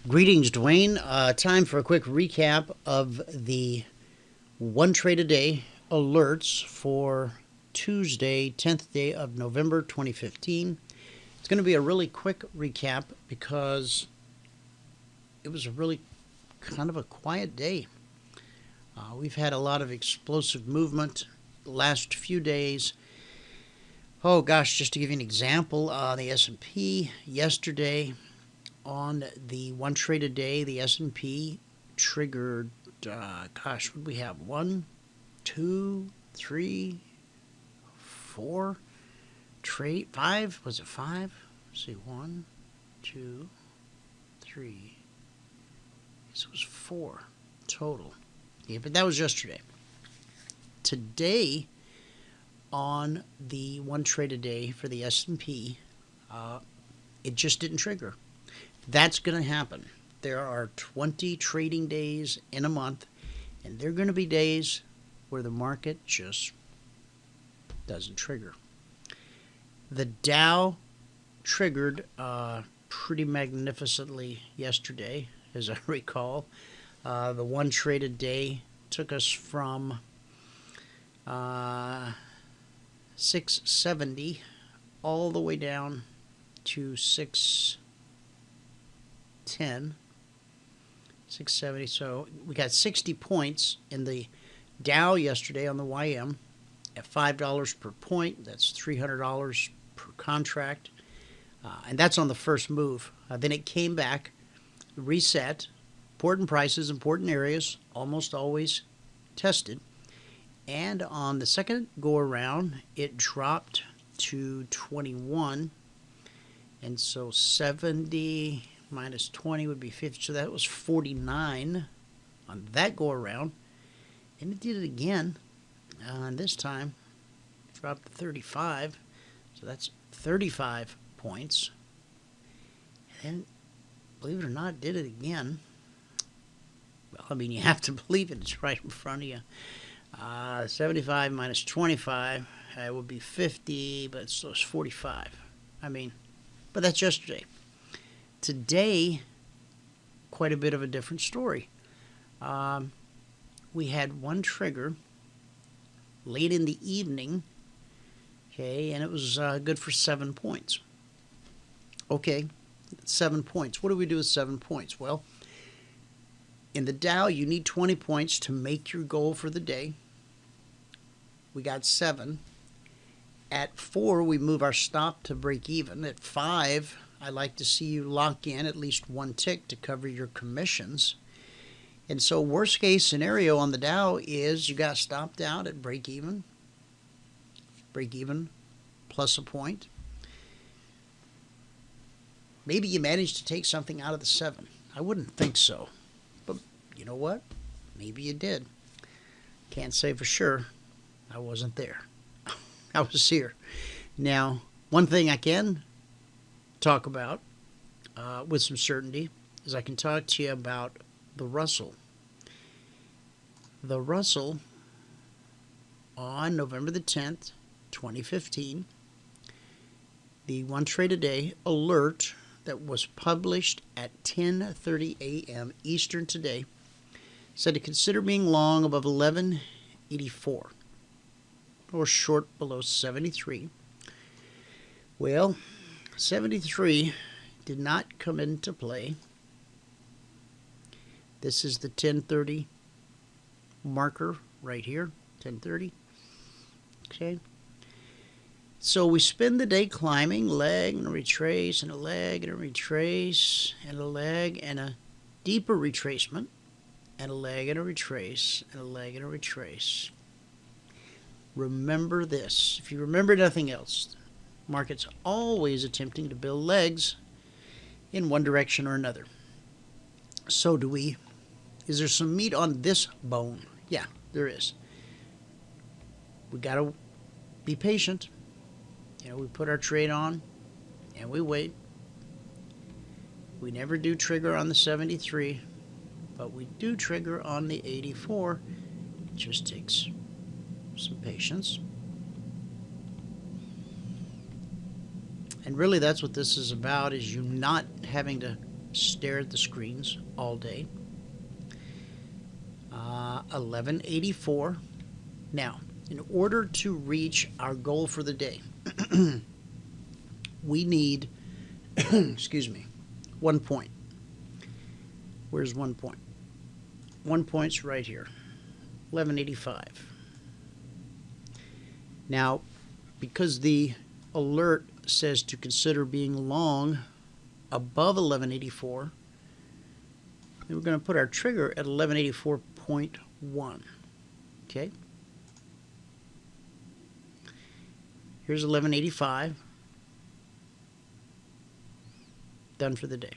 Greetings, Dwayne. Time for a quick recap of the one trade a day alerts for Tuesday, 10th day of November 2015. It's going to be a really quick recap because it was a really kind of a quiet day. We've had a lot of explosive movement the last few days. Oh gosh, just to give you an example, the S&P yesterday on the one trade a day, the S&P triggered, what did we have? 1, 2, 3, 4 trade, 5? Was it 5? Let's see, 1, 2, 3. This was 4 total. Yeah, but that was yesterday. Today, on the one trade a day for the S&P, it just didn't trigger. That's going to happen. There are 20 trading days in a month, and there are going to be days where the market just doesn't trigger. The Dow triggered pretty magnificently yesterday, as I recall. The one trade a day took us from 670 all the way down to 610, 670. So we got 60 points in the Dow yesterday on the YM at $5 per point. That's $300 per contract. And that's on the first move. Then it came back, reset, important prices, important areas, almost always tested. And on the second go around, it dropped to 21. And so 70 minus 20 would be 50. So that was 49 on that go around. And it did it again. And this time, dropped to 35. So that's 35 points. And then, believe it or not, did it again. Well, I mean, you have to believe it. It's right in front of you. 75 minus 25 would be 50, but so it's 45. I mean, but that's yesterday. Today, quite a bit of a different story. We had one trigger late in the evening, okay, and it was good for 7 points. Okay, 7 points. What do we do with 7 points? Well, in the Dow, you need 20 points to make your goal for the day. We got 7. At 4, we move our stop to break even. At 5, I like to see you lock in at least one tick to cover your commissions. And so worst case scenario on the Dow is you got stopped out at break even plus a point. Maybe you managed to take something out of the 7. I wouldn't think so. But you know what? Maybe you did. Can't say for sure. I wasn't there. I was here. Now, one thing I can talk about with some certainty is I can talk to you about the Russell. The Russell on November the 10th, 2015, the one trade a day alert that was published at 10:30 a.m. Eastern today said to consider being long above 1184 or short below 73. Well, 73 did not come into play. This is the 10:30 marker right here, 10:30. Okay. So we spend the day climbing, leg and a retrace, and a leg and a retrace, and a leg and a deeper retracement, and a leg and a retrace, and a leg and a retrace. Remember this. If you remember nothing else, market's always attempting to build legs in one direction or another. So is there some meat on this bone? Yeah, there is. We got to be patient. We put our trade on and we wait. We never do trigger on the 73, but we do trigger on the 84. It just takes some patience. And really that's what this is about, is you not having to stare at the screens all day. 1184. Now, in order to reach our goal for the day, we need, excuse me, 1 point. Where's 1 point? 1 point's right here, 1185. Now, because the alert says to consider being long above 1184, then we're going to put our trigger at 1184.1. Okay? Here's 1185. Done for the day.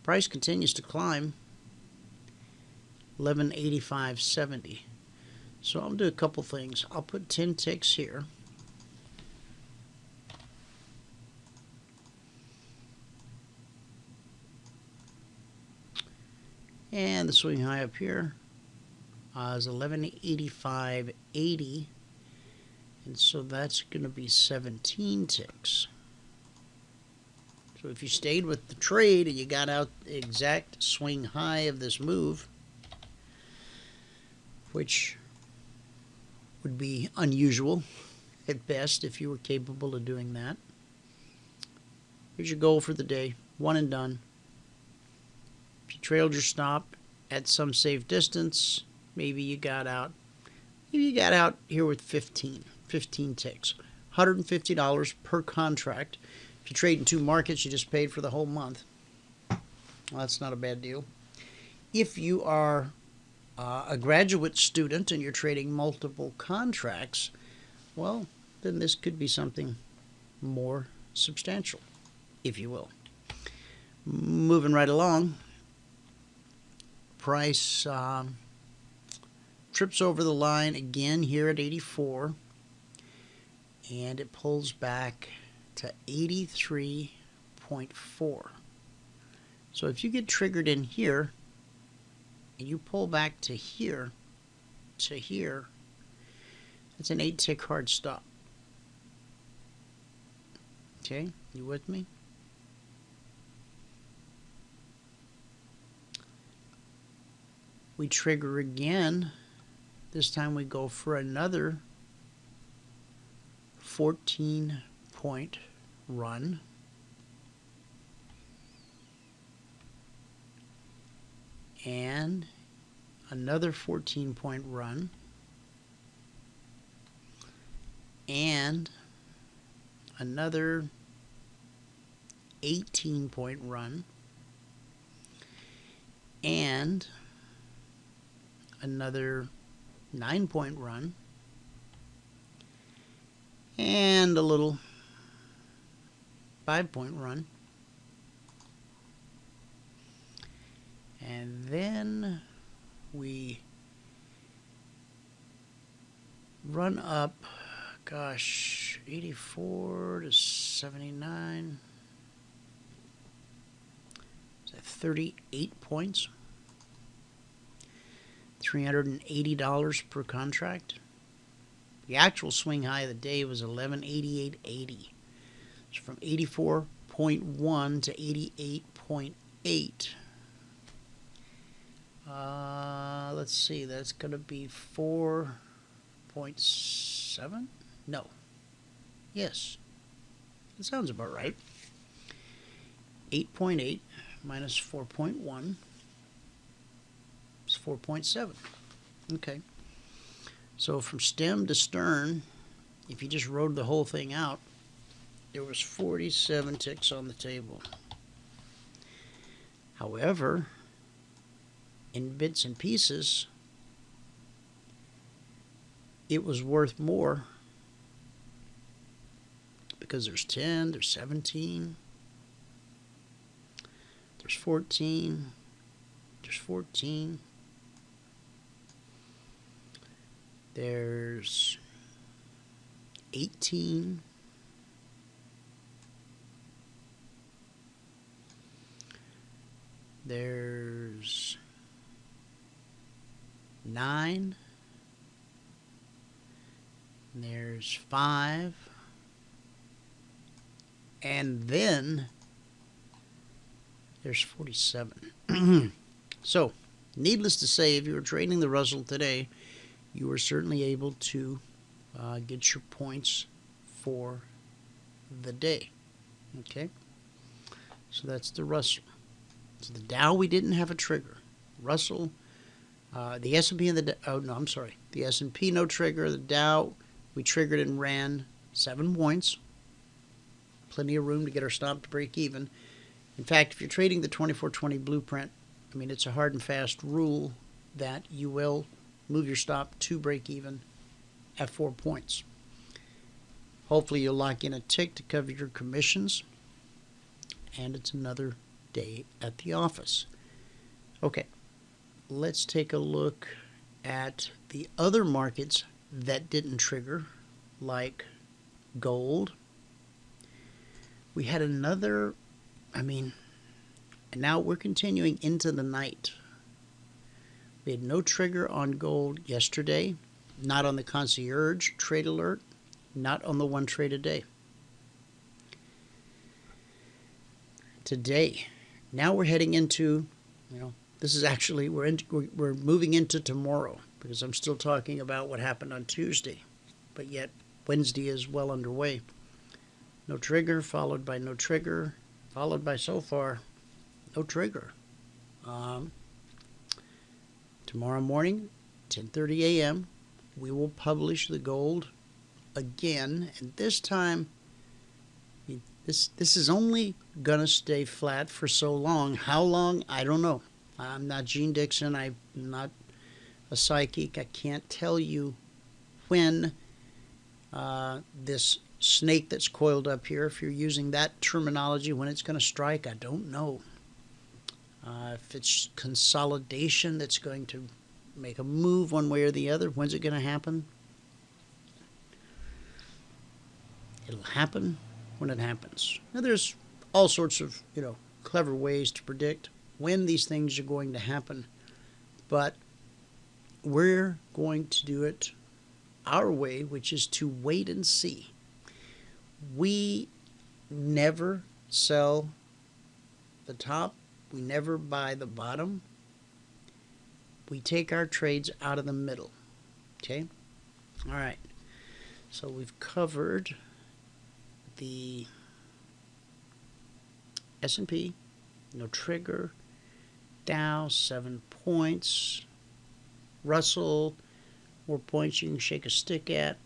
Price continues to climb, 1185.70. So I'll do a couple things. I'll put 10 ticks here. And the swing high up here is 1185.80. And so that's going to be 17 ticks. So if you stayed with the trade and you got out the exact swing high of this move, which would be unusual at best if you were capable of doing that. Here's your goal for the day, one and done. If you trailed your stop at some safe distance, maybe you got out here with 15 ticks. $150 per contract. If you trade in 2 markets, you just paid for the whole month. Well, that's not a bad deal. If you are a graduate student and you're trading multiple contracts, well, then this could be something more substantial, if you will. Moving right along, price trips over the line again here at 84, and it pulls back to 83.4. So if you get triggered in here and you pull back to here, it's an 8-tick hard stop. Okay, you with me? We trigger again. This time we go for another 14-point run. And another 14-point run. And another 18-point run. And another 9-point run. And a little 5-point run. And then we run up, 84 to 79. Is that 38 points? $380 per contract. The actual swing high of the day was 1188.80. So from 84.1 to 88.8. Let's see, that's going to be 4.7? No. Yes. That sounds about right. 8.8 minus 4.1 is 4.7. Okay. So from stem to stern, if you just rode the whole thing out, there was 47 ticks on the table. However, in bits and pieces, it was worth more because there's 10, there's 17, there's 14, there's 14, there's 18, there's 9, there's 5, and then There's 47. So, needless to say, if you were trading the Russell today, you were certainly able to get your points for the day. Okay? So that's the Russell. So the Dow, we didn't have a trigger. Russell, the S&P and the S&P no trigger. The Dow, we triggered and ran 7 points. Plenty of room to get our stop to break even. In fact, if you're trading the 2420 blueprint, I mean, it's a hard and fast rule that you will move your stop to break even at 4 points. Hopefully you'll lock in a tick to cover your commissions, and it's another day at the office. Okay, let's take a look at the other markets that didn't trigger, like gold. We had another, and now we're continuing into the night. We had no trigger on gold yesterday, not on the Concierge Trade Alert, not on the 1 trade a day. Today, now we're heading into, this is actually, we're moving into tomorrow, because I'm still talking about what happened on Tuesday, but yet Wednesday is well underway. No trigger, followed by no trigger, followed by so far no trigger. Tomorrow morning, 10:30 a.m., we will publish the gold again, and this time, this is only gonna stay flat for so long. How long? I don't know. I'm not Gene Dixon. I'm not a psychic. I can't tell you when this snake that's coiled up here, if you're using that terminology, when it's going to strike, I don't know. If it's consolidation that's going to make a move one way or the other, when's it going to happen? It'll happen when it happens. Now, there's all sorts of, clever ways to predict when these things are going to happen, but we're going to do it our way, which is to wait and see. We never sell the top. We never buy the bottom. We take our trades out of the middle. Okay? All right. So we've covered the S&P, no trigger. Dow, 7 points. Russell, 4 points you can shake a stick at.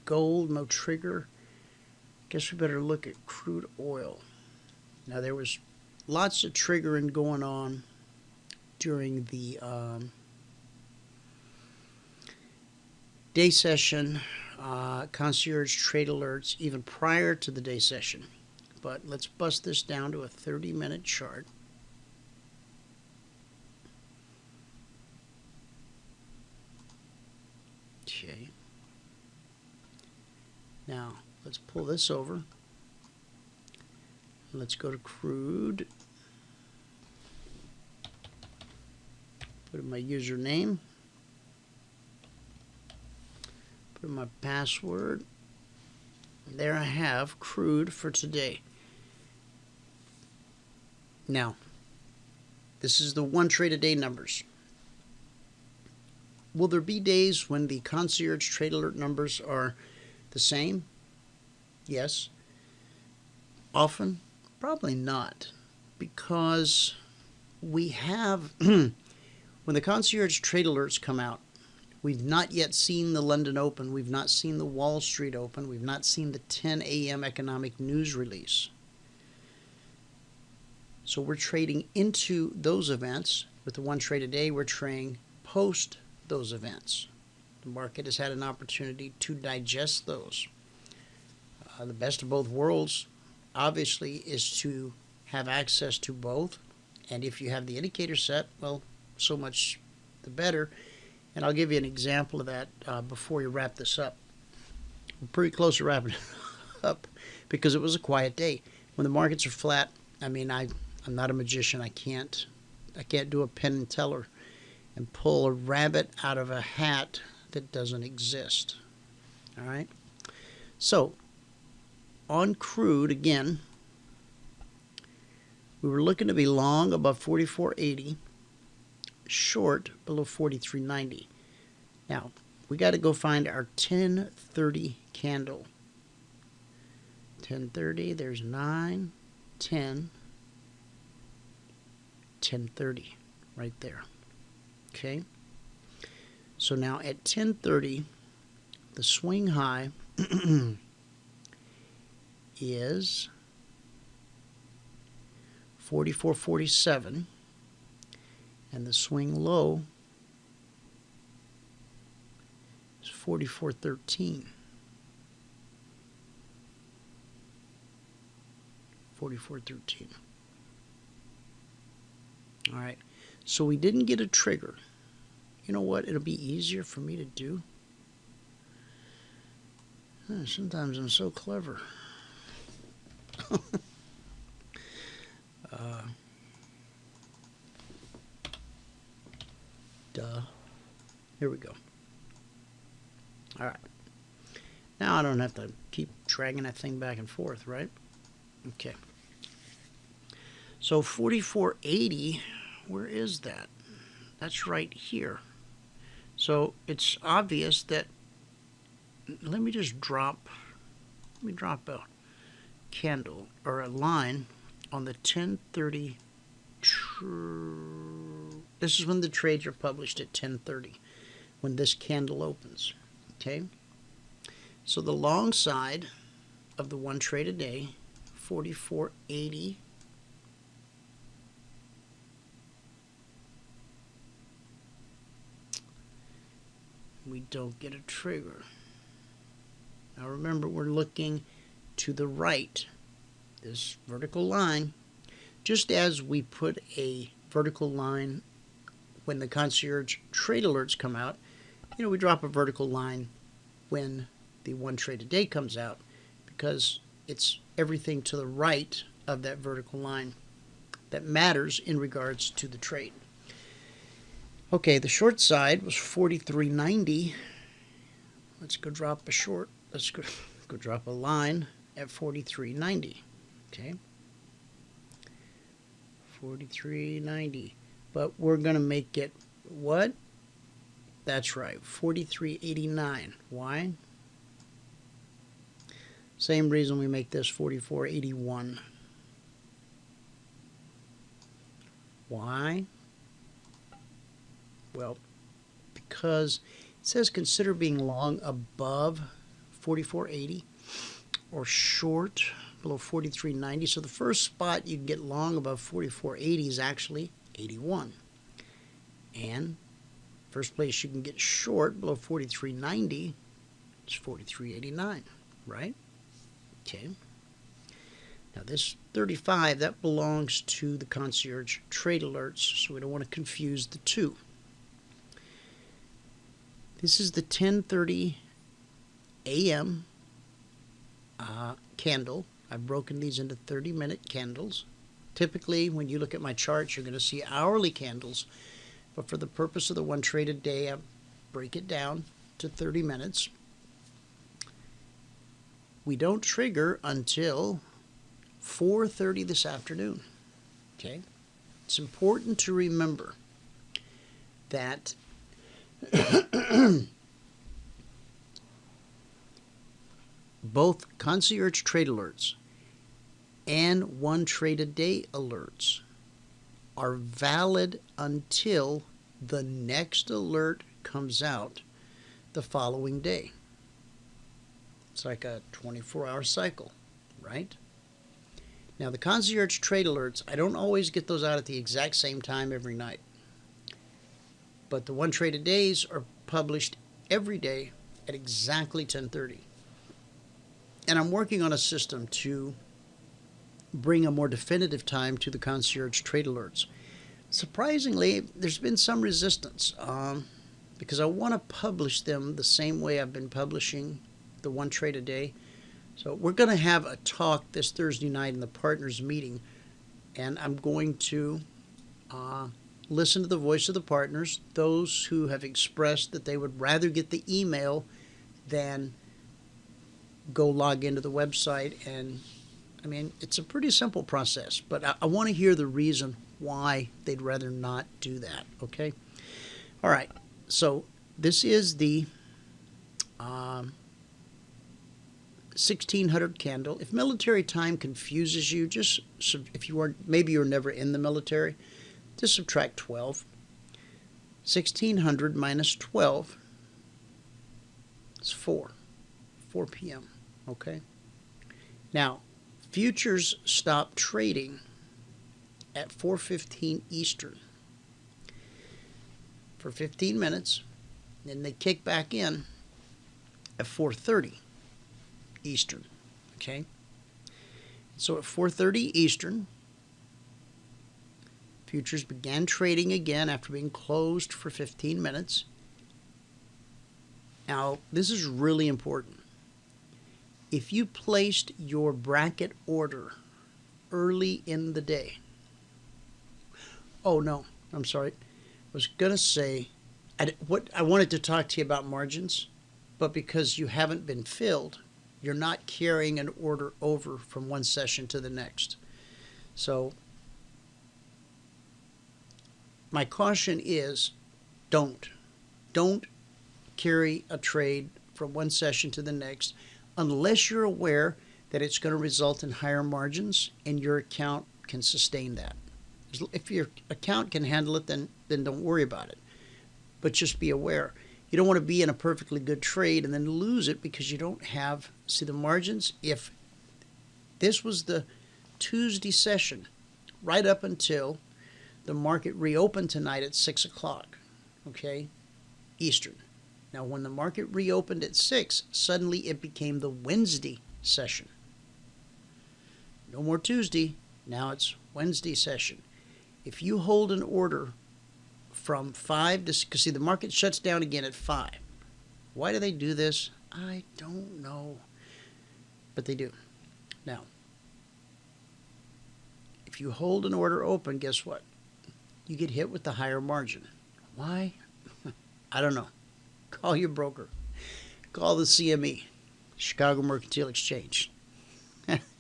Gold, no trigger. Guess we better look at crude oil. Now, there was lots of triggering going on during the day session, Concierge Trade Alerts, even prior to the day session. But let's bust this down to a 30-minute chart. Okay. Now, let's pull this over. Let's go to Crude. Put in my username. Put in my password. There I have Crude for today. Now, this is the 1 trade a day numbers. Will there be days when the Concierge Trade Alert numbers are the same? Yes. Often? Probably not. Because we have, when the Concierge Trade Alerts come out, we've not yet seen the London Open, we've not seen the Wall Street Open, we've not seen the 10 a.m. economic news release. So we're trading into those events. With the 1 trade a day, we're trading post those events. The market has had an opportunity to digest those. The best of both worlds, obviously, is to have access to both. And if you have the indicator set, well, so much the better. And I'll give you an example of that before we wrap this up. We're pretty close to wrapping it up because it was a quiet day. When the markets are flat, I'm not a magician. I can't do a Penn and Teller and pull a rabbit out of a hat that doesn't exist. All right. So on crude again, We were looking to be long above 44.80, short below 43.90. Now, we got to go find our 10:30 candle. 10:30, there's 9, 10, 10:30 right there. Okay? So now at 10:30, the swing high is 44.47, and the swing low is 44.13. 44.13. All right. So we didn't get a trigger. You know what? It'll be easier for me to do. Sometimes I'm so clever. Here we go. All right. Now I don't have to keep dragging that thing back and forth, right? Okay. So 44.80, where is that? That's right here. So it's obvious that, let me drop a candle or a line on the 10:30. This is when the trades are published at 10:30, when this candle opens. Okay. So the long side of the one trade a day, 44.80. We don't get a trigger. Now remember, we're looking to the right, this vertical line, just as we put a vertical line when the Concierge Trade Alerts come out. You know, we drop a vertical line when the one trade a day comes out, because it's everything to the right of that vertical line that matters in regards to the trade. Okay, the short side was 43.90. Let's go drop a short. Let's go drop a line at 43.90. Okay, 43.90. But we're going to make it what? That's right, 43.89. Why? Same reason we make this 44.81. Why? Well, because it says consider being long above 44.80 or short below 43.90. So the first spot you can get long above 44.80 is actually 81. And first place you can get short below 43.90 is 43.89, right? Okay. Now this 35, that belongs to the Concierge Trade Alerts, so we don't want to confuse the two. This is the 10:30 a.m. Candle. I've broken these into 30-minute candles. Typically, when you look at my charts, you're going to see hourly candles. But for the purpose of the one trade a day, I break it down to 30 minutes. We don't trigger until 4:30 this afternoon. Okay? It's important to remember that both Concierge Trade Alerts and one trade a day alerts are valid until the next alert comes out the following day. It's like a 24-hour cycle, right? Now, the Concierge Trade Alerts, I don't always get those out at the exact same time every night. But the one trade a days are published every day at exactly 10:30. And I'm working on a system to bring a more definitive time to the Concierge Trade Alerts. Surprisingly, there's been some resistance because I want to publish them the same way I've been publishing the one trade a day. So we're going to have a talk this Thursday night in the partners meeting, and I'm going to listen to the voice of the partners, those who have expressed that they would rather get the email than go log into the website and I mean, it's a pretty simple process, but I want to hear the reason why they'd rather not do that, okay? All right, so this is the 1600 candle. If military time confuses you, just if you are, maybe you're never in the military, just subtract 12. 1600 minus 12 is 4 p.m. Okay. Now, futures stop trading at 4:15 Eastern for 15 minutes, then they kick back in at 4:30 Eastern. Okay. So at 4:30 Eastern, futures began trading again after being closed for 15 minutes. Now, this is really important. If you placed your bracket order early in the day, oh no, I'm sorry. I was going to say, I wanted to talk to you about margins, but because you haven't been filled, you're not carrying an order over from one session to the next. So my caution is don't carry a trade from one session to the next unless you're aware that it's going to result in higher margins and your account can sustain that. If your account can handle it, then don't worry about it. But just be aware. You don't want to be in a perfectly good trade and then lose it because you don't have, see the margins? If this was the Tuesday session right up until the market reopened tonight at 6 o'clock, okay, Eastern. Now, when the market reopened at 6, suddenly it became the Wednesday session. No more Tuesday. Now it's Wednesday session. If you hold an order from 5 to, because see, the market shuts down again at 5. Why do they do this? I don't know. But they do. Now, if you hold an order open, guess what? You get hit with the higher margin. Why? I don't know. Call your broker. Call the CME, Chicago Mercantile Exchange.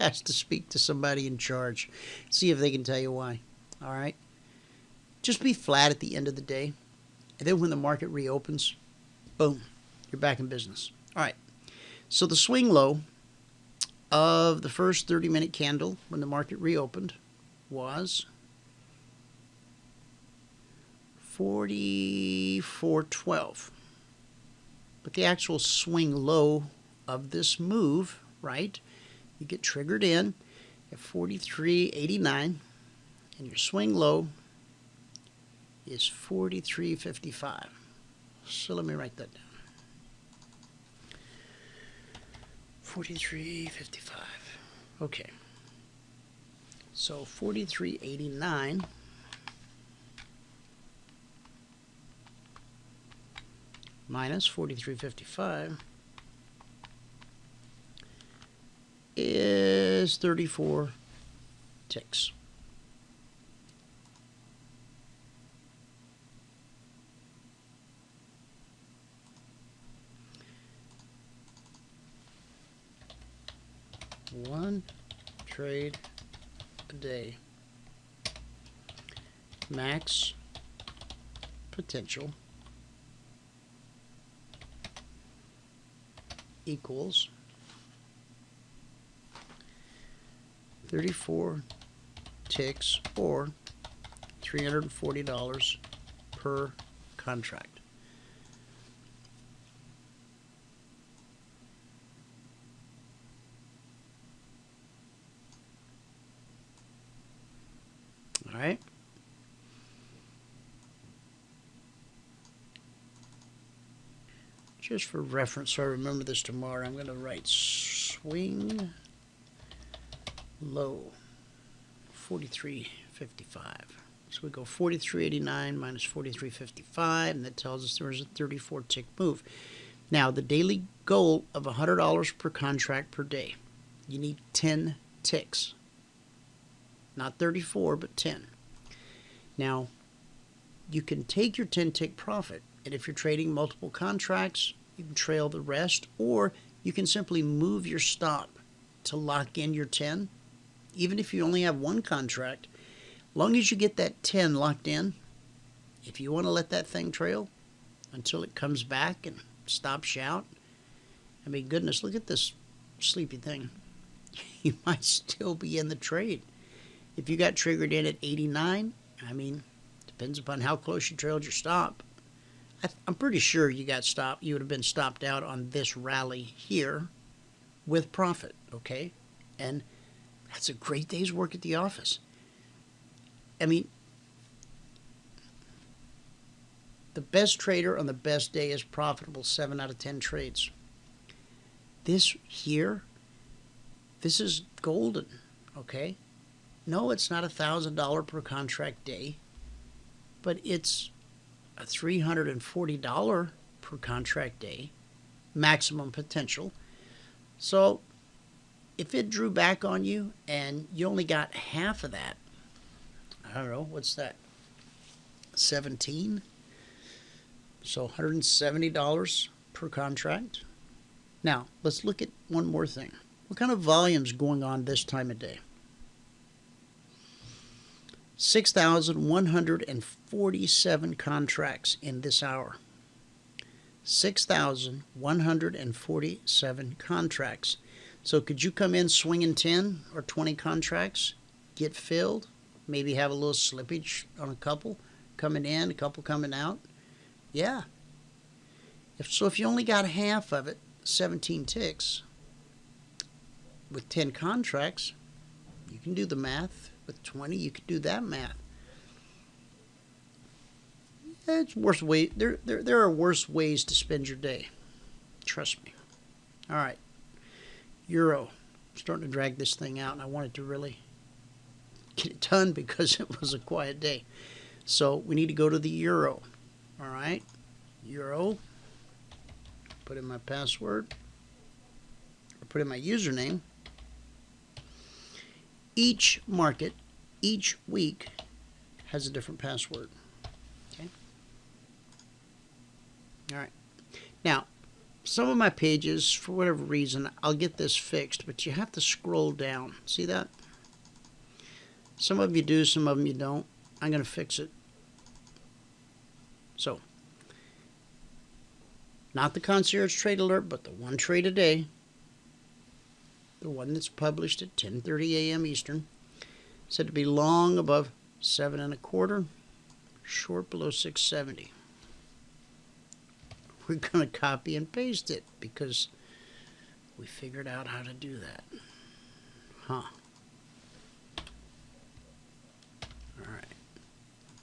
Has to speak to somebody in charge. See if they can tell you why. All right? Just be flat at the end of the day. And then when the market reopens, boom, you're back in business. All right. So the swing low of the first 30-minute candle when the market reopened was 44.12. But the actual swing low of this move, right, you get triggered in at 43.89, and your swing low is 43.55. So let me write that down. 43.55. Okay. So 43.89 minus 43.55 is 34 ticks. One trade a day. Max potential equals 34 ticks or $340 per contract. All right. Just for reference, so I remember this tomorrow, I'm going to write swing low 43.55. So we go 43.89 minus 43.55, and that tells us there was a 34 tick move. Now, the daily goal of $100 per contract per day, you need 10 ticks. Not 34, but 10. Now, you can take your 10 tick profit, and if you're trading multiple contracts, you can trail the rest, or you can simply move your stop to lock in your 10 Even if you only have one contract, long as you get that 10 locked in, if you want to let that thing trail until it comes back and stops out, I mean, goodness, look at this sleepy thing. You might still be in the trade. If you got triggered in at 89, I mean, depends upon how close you trailed your stop. I'm pretty sure you got stopped. You would have been stopped out on this rally here with profit, okay? And that's a great day's work at the office. I mean, the best trader on the best day is profitable 7 out of 10 trades. This here, this is golden, okay? No, it's not $1,000 per contract day, but it's a $340 per contract day, maximum potential. So if it drew back on you and you only got half of that, I don't know, what's that, 17? So $170 per contract. Now, let's look at one more thing. What kind of volume's going on this time of day? 6,147 contracts in this hour. 6,147 contracts. So could you come in swinging 10 or 20 contracts, get filled, maybe have a little slippage on a couple coming in, a couple coming out? Yeah. If you only got half of it, 17 ticks, with 10 contracts, you can do the math. With 20, you could do that math. It's worse way. There are worse ways to spend your day. Trust me. All right. Euro. I'm starting to drag this thing out, and I wanted to really get it done because it was a quiet day. So we need to go to the euro. All right. Euro. Put in my password. Or put in my username. Each market, each week, has a different password. Okay? All right. Now, some of my pages, for whatever reason, I'll get this fixed, but you have to scroll down. See that? Some of you do, some of them you don't. I'm going to fix it. So, not the Concierge Trade Alert, but the one trade a day. The one that's published at 10:30 a.m. Eastern, said to be long above 7 1/4, short below 670. We're going to copy and paste it because we figured out how to do that. Huh. All right.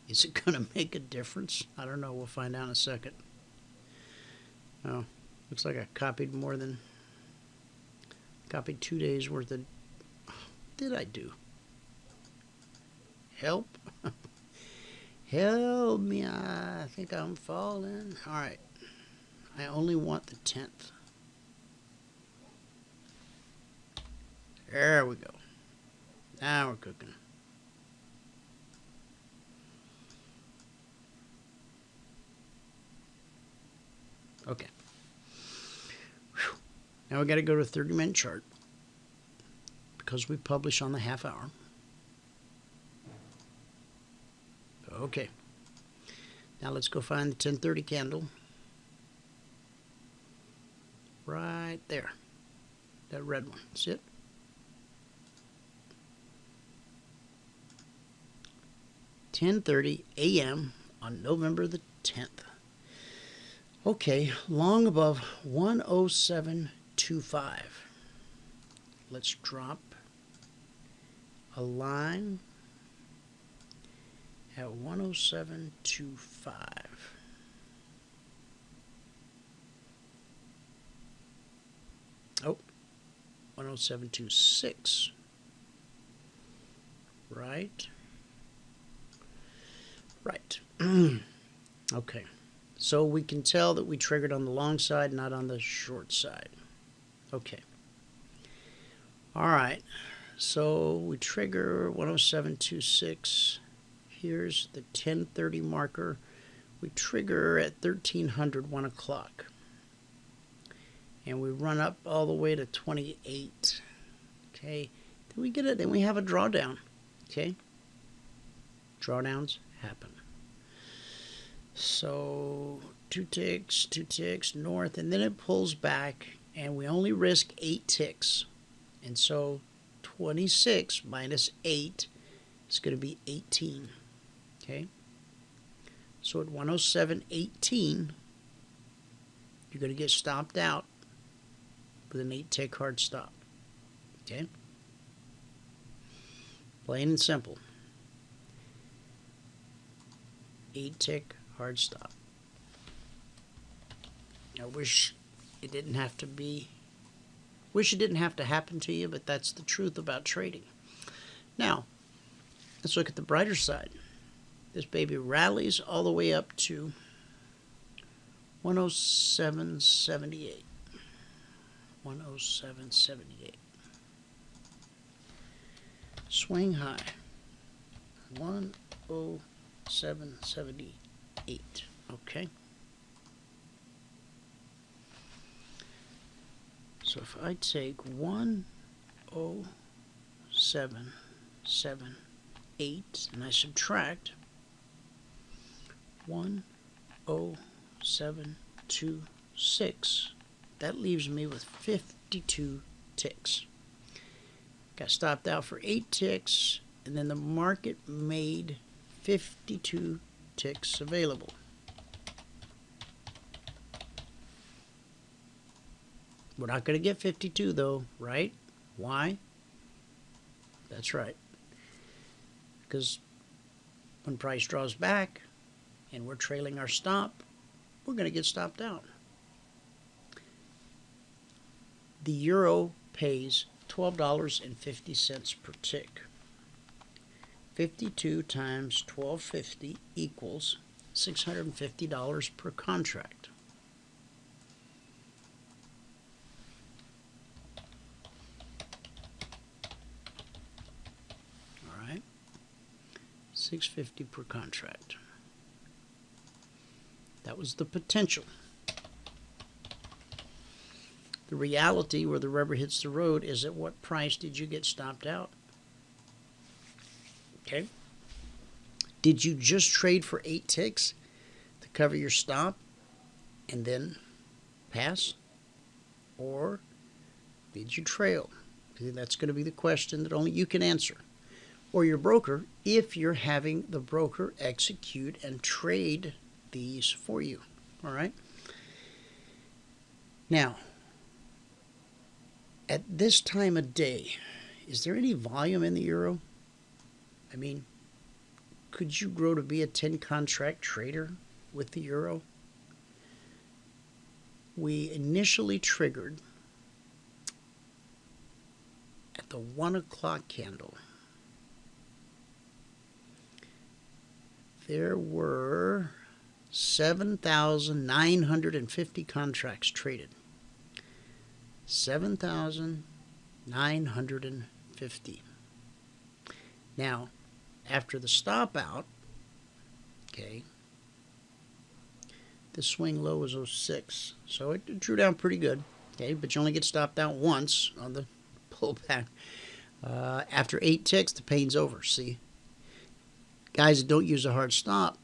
Is it going to make a difference? I don't know. We'll find out in a second. Oh, looks like I copied 2 days worth of. What did I do? Help. Help me. I think I'm falling. All right. I only want the 10th. There we go. Now we're cooking. Okay. Whew. Now we got to go to a 30-minute chart because we publish on the half hour. Okay. Now let's go find the 10:30 candle. Right there. That red one. See it? $10:30 a.m. on November the 10th. Okay, long above 107.25. Let's drop a line at 107.25. Oh, 107.26. Right. Right. Okay. So we can tell that we triggered on the long side, not on the short side. Okay. All right. So we trigger 107.26. Here's the 10:30 marker. We trigger at 1300, 1 o'clock. And we run up all the way to 28. Okay. Then we get it, then we have a drawdown. Okay? Drawdowns happen. So 2 ticks north, and then it pulls back, and we only risk 8 ticks. And so 26 minus 8 is going to be 18. Okay? So at 107.18, you're going to get stopped out with an 8-tick hard stop. Okay? Plain and simple. 8-tick hard stop. I wish it didn't have to be, wish it didn't have to happen to you, but that's the truth about trading. Now, let's look at the brighter side. This baby rallies all the way up to 107.78. 107.78. Swing high. 107.78. Okay. So if I take 107.78 and I subtract 107.26, that leaves me with 52 ticks. Got stopped out for 8 ticks, and then the market made 52 ticks available. We're not going to get 52 though, right? Why? That's right. Because when price draws back and we're trailing our stop, we're going to get stopped out. The euro pays $12.50 per tick. 52 times 12.50 equals $650 per contract. All right, $650 per contract. That was the potential. The reality, where the rubber hits the road, is at what price did you get stopped out? Okay. Did you just trade for 8 ticks to cover your stop and then pass? Or did you trail? That's going to be the question that only you can answer. Or your broker, if you're having the broker execute and trade these for you. All right. Now, at this time of day, is there any volume in the euro? I mean, could you grow to be a 10-contract trader with the euro? We initially triggered at the 1 o'clock candle. There were 7,950 contracts traded. 7,950. Now, after the stop out, okay, the swing low was 06. So it drew down pretty good, okay, but you only get stopped out once on the pullback. After 8 ticks, the pain's over, see? Guys that don't use a hard stop.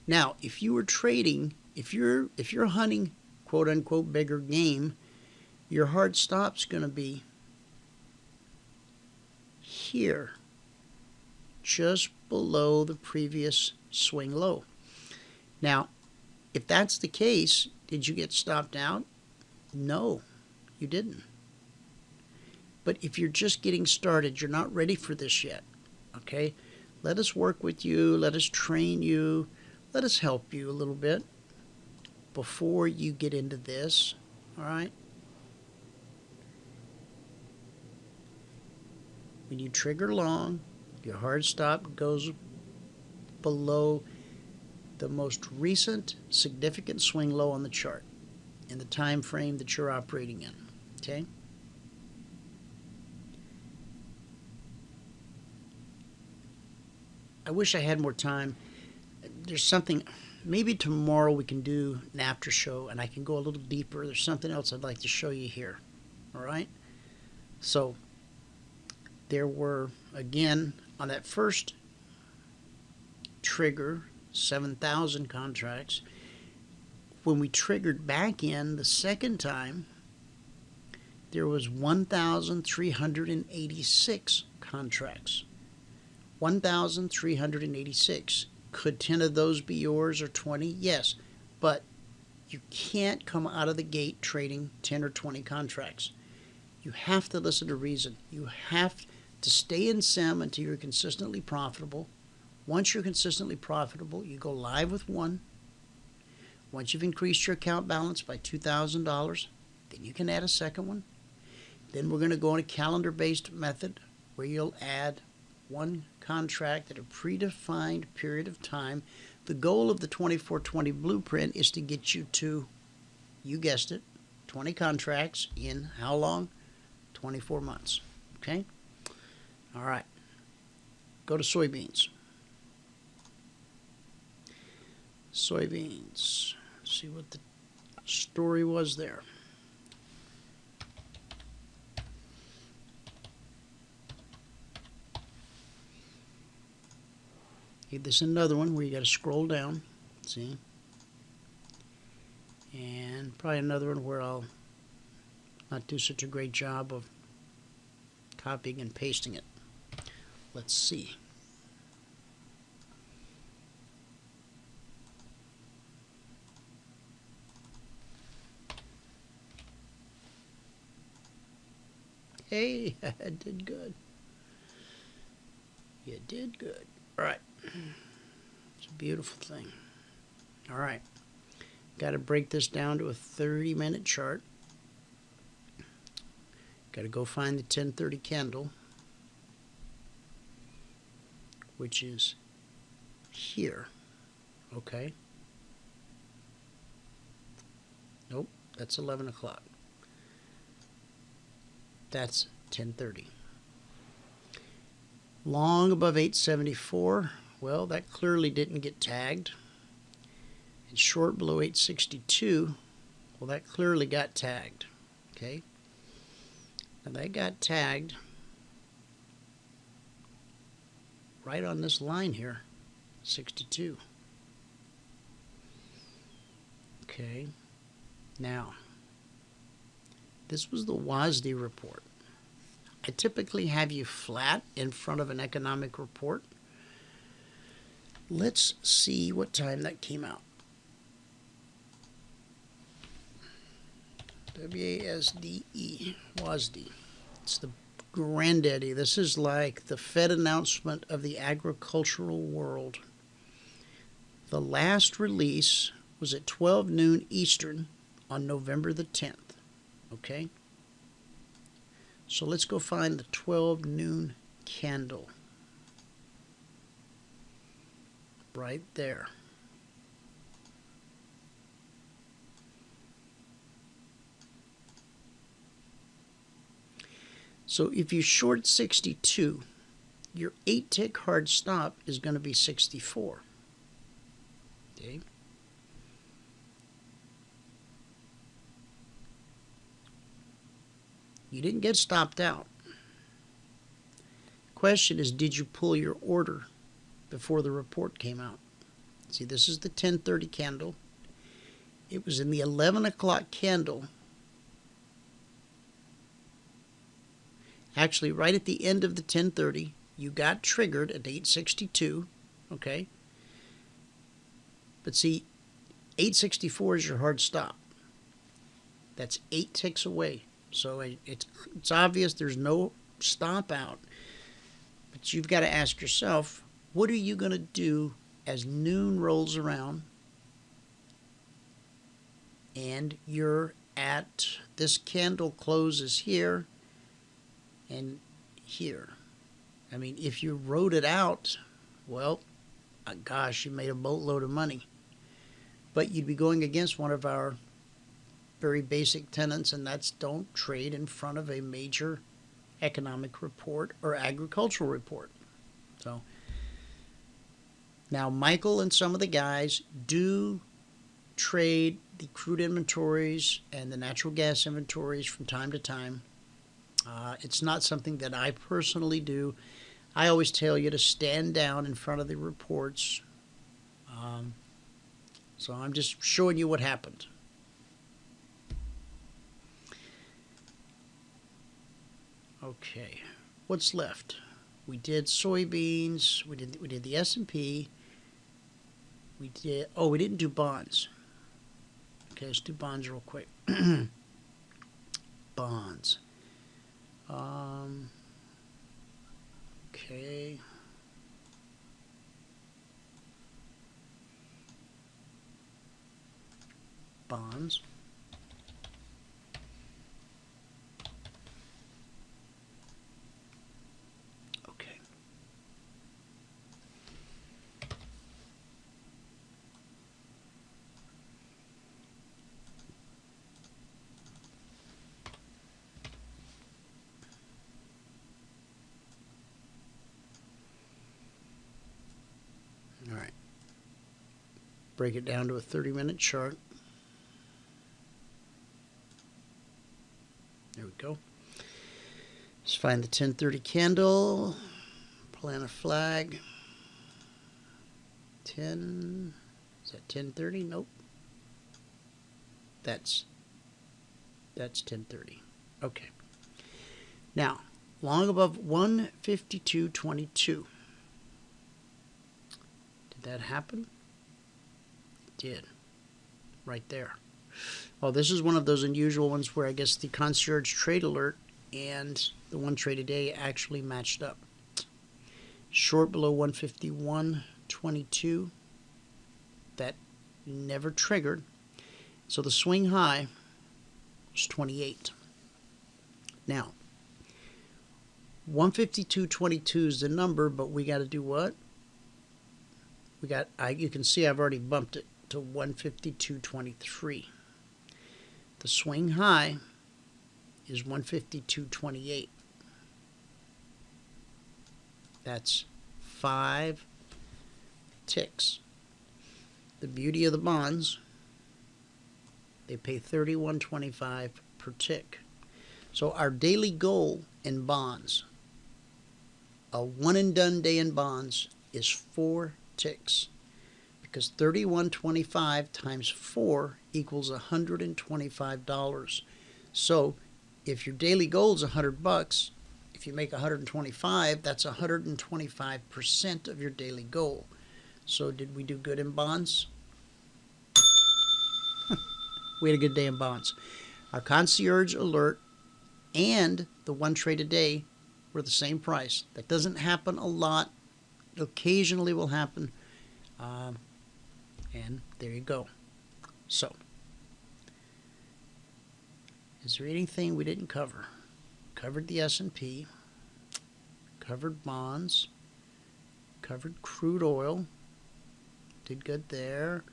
Now, if you were trading, if you're hunting quote-unquote bigger game, your hard stop's going to be here, just below the previous swing low. Now, if that's the case, did you get stopped out? No, you didn't. But if you're just getting started, you're not ready for this yet, okay? Let us work with you. Let us train you. Let us help you a little bit before you get into this, all right? When you trigger long, your hard stop goes below the most recent significant swing low on the chart in the time frame that you're operating in, okay? I wish I had more time. There's something, maybe tomorrow we can do an after show and I can go a little deeper. There's something else I'd like to show you here, all right? So there were, again, on that first trigger, 7,000 contracts. When we triggered back in the second time, there was 1,386 contracts. 1,386. Could 10 of those be yours or 20? Yes, but you can't come out of the gate trading 10 or 20 contracts. You have to listen to reason. You have to stay in SIM until you're consistently profitable. Once you're consistently profitable, you go live with one. Once you've increased your account balance by $2,000, then you can add a second one. Then we're going to go on a calendar-based method where you'll add one contract at a predefined period of time. The goal of the 24/20 blueprint is to get you to, you guessed it, 20 contracts in how long? 24 months. Okay? All right. Go to soybeans. Soybeans. See what the story was there. Okay, this is another one where you got to scroll down. See? And probably another one where I'll not do such a great job of copying and pasting it. Let's see. Hey, I did good. You did good. All right. It's a beautiful thing. All right. Got to break this down to a 30-minute chart. Got to go find the 1030 candle, which is here. Okay. Nope, that's 11 o'clock. That's 1030. Long above 874. Well, that clearly didn't get tagged. And short below 862. Well, that clearly got tagged. Okay. Now that got tagged right on this line here, 62. Okay. Now, this was the WASD report. I typically have you flat in front of an economic report. Let's see what time that came out. WASDE, WASD. It's the granddaddy. This is like the Fed announcement of the agricultural world. The last release was at 12 noon Eastern on November the 10th. Okay? So let's go find the 12 noon candle. Right there. So if you short 62, your 8-tick hard stop is going to be 64. Okay? You didn't get stopped out. Question is, did you pull your order before the report came out? See, this is the 1030 candle. It was in the 11 o'clock candle. Actually, right at the end of the 1030, you got triggered at 862, okay? But see, 864 is your hard stop. That's 8 ticks away. So it's obvious there's no stop out. But you've got to ask yourself, what are you going to do as noon rolls around and you're at, this candle closes here and here? I mean, if you wrote it out, well, gosh, you made a boatload of money. But you'd be going against one of our very basic tenets, and that's don't trade in front of a major economic report or agricultural report. So now Michael and some of the guys do trade the crude inventories and the natural gas inventories from time to time. It's not something that I personally do. I always tell you to stand down in front of the reports. So I'm just showing you what happened. Okay, what's left? We did soybeans. We did the S&P. We didn't do bonds. Okay, let's do bonds real quick. Bonds. Okay. Bonds. Okay. All right. Break it down to a 30-minute chart. There we go. Let's find the 1030 candle. Plant a flag. 10. Is that 1030? Nope. That's 1030. Okay. Now, long above 152.22. Did that happen? It did. Right there. Oh, this is one of those unusual ones where I guess the Concierge Trade Alert and the one trade a day actually matched up. Short below 151.22. That never triggered. So the swing high was 28. Now, 152.22 is the number, but we got to do what? You can see I've already bumped it to 152.23. The swing high is 152.28. That's 5 ticks. The beauty of the bonds, they pay $31.25 per tick. So our daily goal in bonds, a one and done day in bonds, is 4 ticks. Because $31.25 times 4 equals $125. So if your daily goal is $100, if you make 125, that's 125% of your daily goal. So did we do good in bonds? We had a good day in bonds. Our Concierge Alert and the one trade a day were the same price. That doesn't happen a lot. It occasionally will happen. And there you go. So, is there anything we didn't cover? Covered the S&P, covered bonds, covered crude oil, did good there,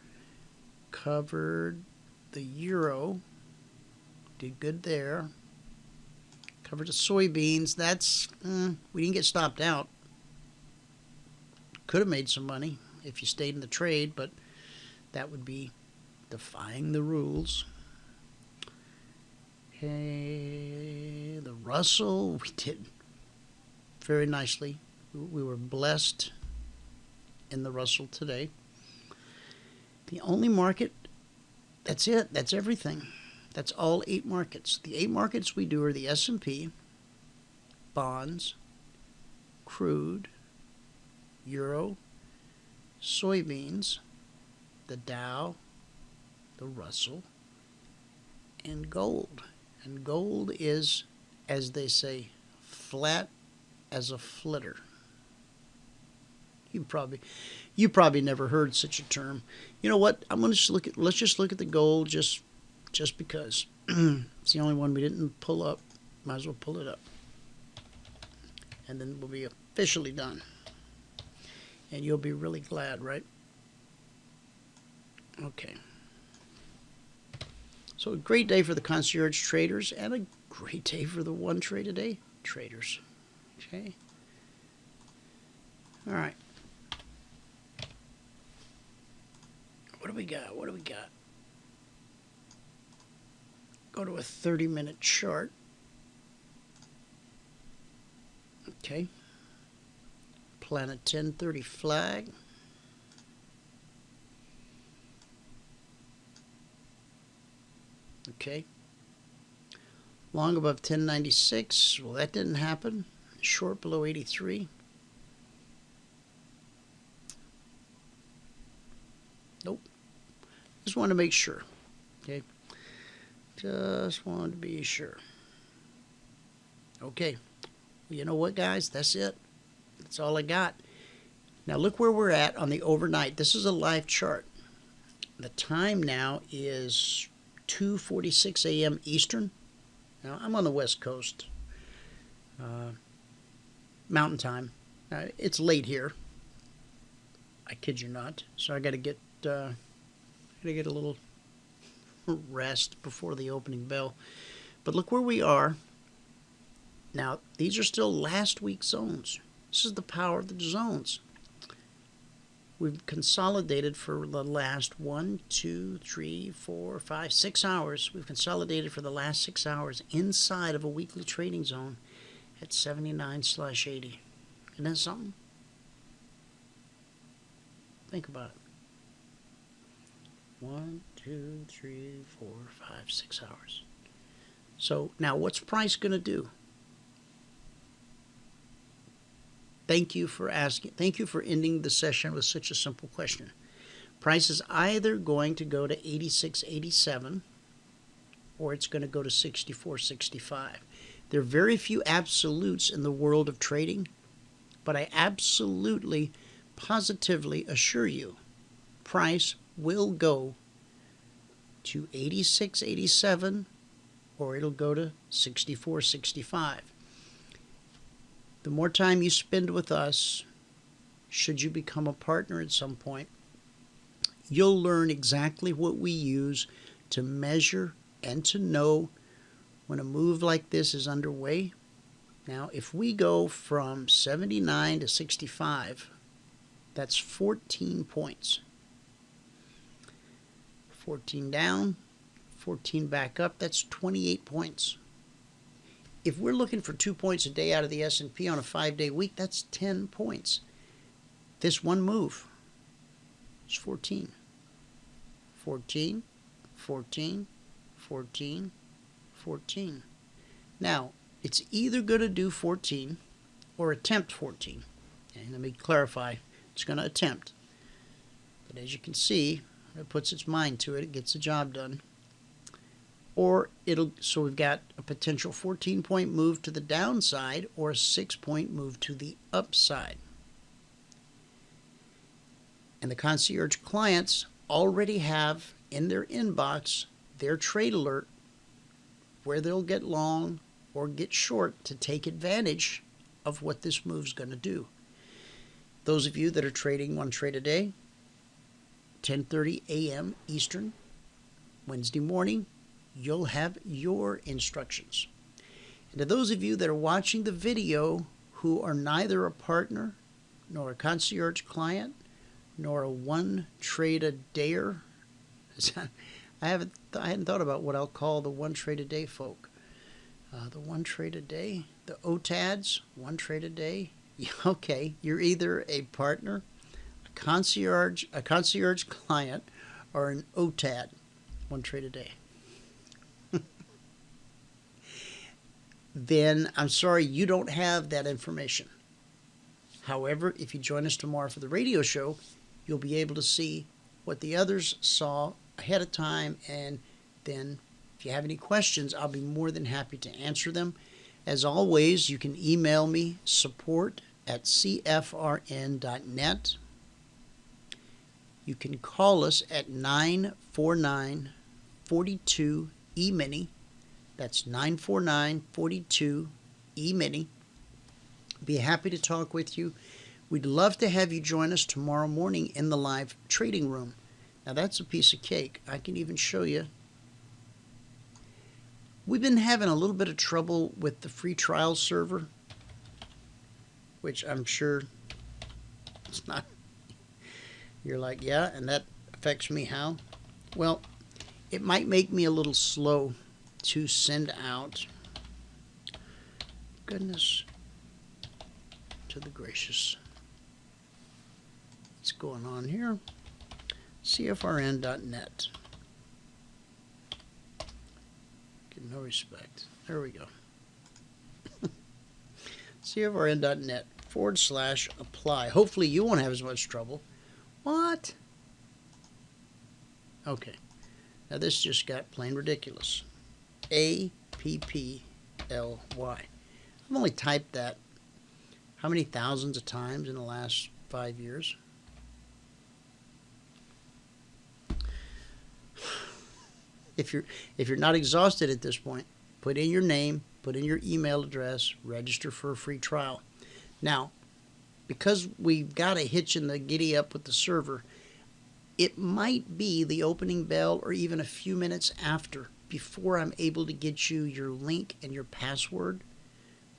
covered the euro, did good there, covered the soybeans. That's, we didn't get stopped out. Could have made some money if you stayed in the trade, but that would be defying the rules. Okay, the Russell, we did very nicely. We were blessed in the Russell today. The only market, that's it. That's everything. That's all 8 markets. The 8 markets we do are the S&P, bonds, crude, euro, soybeans, the Dow, the Russell, and gold. And gold is, as they say, flat as a flitter. You probably never heard such a term. You know what? Let's just look at the gold just because. It's the only one we didn't pull up. Might as well pull it up. And then we'll be officially done. And you'll be really glad, right? Okay. So a great day for the concierge traders and a great day for the one trade a day traders. Okay. All right. What do we got? Go to a 30-minute chart. Okay. Planet 1030 flag. Okay. Long above 1096. Well, that didn't happen. Short below 83. Nope. Just wanted to make sure. Okay. Just wanted to be sure. Okay. Well, you know what, guys? That's it. That's all I got. Now look where we're at on the overnight. This is a live chart. The time now is 2:46 a.m. Eastern. Now I'm on the West Coast, Mountain Time. It's late here. I kid you not. So I got to get a little rest before the opening bell. But look where we are. Now these are still last week's zones. This is the power of the zones. We've consolidated for the last 6 hours. We've consolidated for the last 6 hours inside of a weekly trading zone at 79/80. Isn't that something? Think about it. 1, 2, 3, 4, 5, 6 hours. So now what's price going to do? Thank you for asking. Thank you for ending the session with such a simple question. Price is either going to go to 86.87 or it's going to go to 64.65. There are very few absolutes in the world of trading, but I absolutely, positively assure you, price will go to 86.87 or it'll go to 64.65. The more time you spend with us, should you become a partner at some point, you'll learn exactly what we use to measure and to know when a move like this is underway. Now, if we go from 79 to 65, that's 14 points. 14 down, 14 back up, that's 28 points. If we're looking for 2 points a day out of the S&P on a 5-day week, that's 10 points. This one move is 14. 14, 14, 14, 14. Now, it's either going to do 14 or attempt 14. Okay, let me clarify. It's going to attempt. But as you can see, it puts its mind to it. It gets the job done. Or so we've got a potential 14-point move to the downside or a 6-point move to the upside. And the concierge clients already have in their inbox their trade alert where they'll get long or get short to take advantage of what this move's going to do. Those of you that are trading one trade a day, 10:30 a.m. Eastern, Wednesday morning, you'll have your instructions. And to those of you that are watching the video who are neither a partner, nor a concierge client, nor a one trade a dayer, I hadn't thought about what I'll call the one trade a day folk. The one trade a day, the OTADs, one trade a day. Okay, you're either a partner, a concierge client, or an OTAD, one trade a day. Then I'm sorry you don't have that information. However, if you join us tomorrow for the radio show, you'll be able to see what the others saw ahead of time, and then if you have any questions, I'll be more than happy to answer them. As always, you can email me, support@cfrn.net. You can call us at 949-42-EMINI. That's 949-42-EMINI. Be happy to talk with you. We'd love to have you join us tomorrow morning in the live trading room. Now that's a piece of cake. I can even show you. We've been having a little bit of trouble with the free trial server, which I'm sure it's not. You're like, yeah, and that affects me how? Well, it might make me a little slow to send out. Goodness. to the gracious. What's going on here? CFRN.net. Give no respect. There we go. CFRN.net/apply. Hopefully you won't have as much trouble. What? Okay. Now this just got plain ridiculous. APPLY. I've only typed that how many thousands of times in the last 5 years? If you're not exhausted at this point, put in your name, put in your email address, register for a free trial. Now, because we've got a hitch in the giddy up with the server, it might be the opening bell or even a few minutes after before I'm able to get you your link and your password.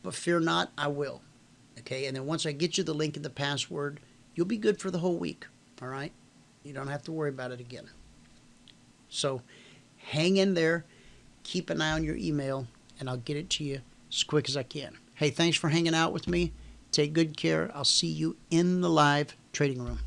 But fear not, I will. Okay, and then once I get you the link and the password, you'll be good for the whole week. All right? You don't have to worry about it again. So hang in there, keep an eye on your email, and I'll get it to you as quick as I can. Hey, thanks for hanging out with me. Take good care. I'll see you in the live trading room.